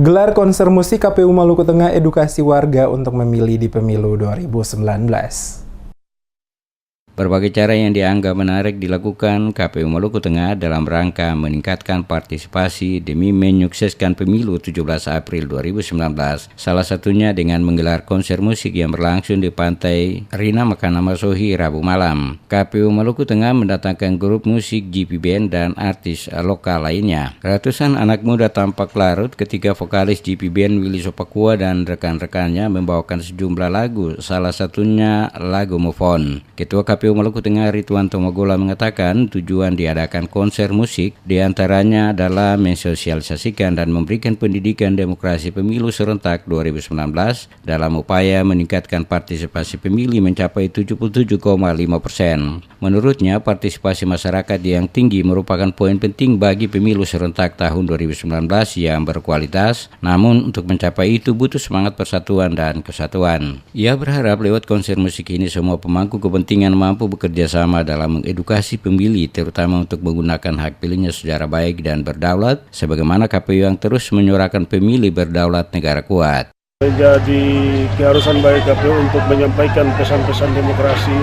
Gelar konser musik KPU Maluku Tengah edukasi warga untuk memilih di pemilu 2019. Berbagai cara yang dianggap menarik dilakukan KPU Maluku Tengah dalam rangka meningkatkan partisipasi demi menyukseskan pemilu 17 April 2019. Salah satunya dengan menggelar konser musik yang berlangsung di Pantai Rina Makana Masohi Rabu malam. KPU Maluku Tengah mendatangkan grup musik GP Band dan artis lokal lainnya. Ratusan anak muda tampak larut ketika vokalis GP Band Willy Sopakua dan rekan-rekannya membawakan sejumlah lagu, salah satunya lagu Move On. Ketua KPU Maluku Tengah Ridwan Tomagola mengatakan tujuan diadakan konser musik diantaranya adalah mensosialisasikan dan memberikan pendidikan demokrasi pemilu serentak 2019 dalam upaya meningkatkan partisipasi pemilih mencapai 77,5%. Menurutnya, partisipasi masyarakat yang tinggi merupakan poin penting bagi pemilu serentak tahun 2019 yang berkualitas, namun untuk mencapai itu butuh semangat persatuan dan kesatuan. Ia berharap lewat konser musik ini semua pemangku kepentingan mampu bekerja sama dalam mengedukasi pemilih, terutama untuk menggunakan hak pilihnya secara baik dan berdaulat, sebagaimana KPU yang terus menyuarakan pemilih berdaulat negara kuat. Menjadi keharusan bagi KPU untuk menyampaikan pesan-pesan demokrasi,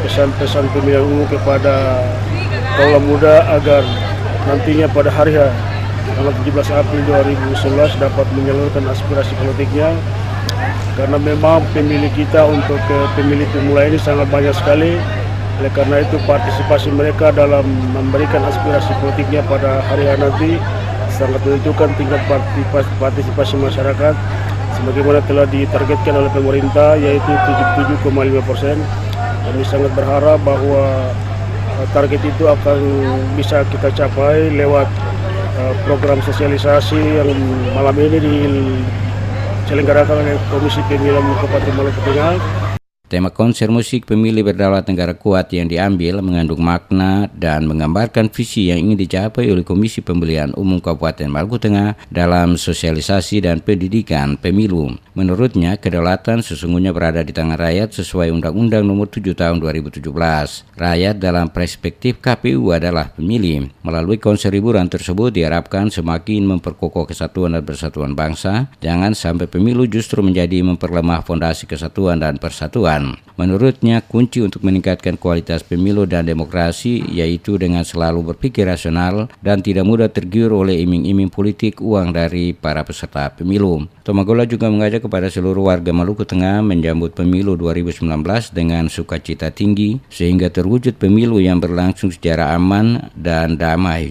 pesan-pesan pemilihan umum kepada kaum muda agar nantinya pada hari tanggal 17 April 2019 dapat menyalurkan aspirasi politiknya. Karena memang pemilih kita untuk pemilih pemula ini sangat banyak sekali. Oleh karena itu partisipasi mereka dalam memberikan aspirasi politiknya pada hari nanti sangat menentukan tingkat partisipasi masyarakat sebagaimana telah ditargetkan oleh pemerintah, yaitu 77,5%. Kami sangat berharap bahwa target itu akan bisa kita capai lewat program sosialisasi yang malam ini diselenggarakan oleh Komisi Pemilihan Kabupaten Maluku Tengah. Tema konser musik pemilih berdaulat negara kuat yang diambil mengandung makna dan menggambarkan visi yang ingin dicapai oleh Komisi Pemilihan Umum Kabupaten Maluku Tengah dalam sosialisasi dan pendidikan pemilu. Menurutnya, kedaulatan sesungguhnya berada di tangan rakyat sesuai Undang-Undang Nomor 7 Tahun 2017. Rakyat dalam perspektif KPU adalah pemilih. Melalui konser hiburan tersebut diharapkan semakin memperkokoh kesatuan dan persatuan bangsa. Jangan sampai pemilu justru menjadi memperlemah fondasi kesatuan dan persatuan. Menurutnya, kunci untuk meningkatkan kualitas pemilu dan demokrasi yaitu dengan selalu berpikir rasional dan tidak mudah tergiur oleh iming-iming politik uang dari para peserta pemilu. Tomagola juga mengajak kepada seluruh warga Maluku Tengah menjambut pemilu 2019 dengan sukacita tinggi sehingga terwujud pemilu yang berlangsung secara aman dan damai.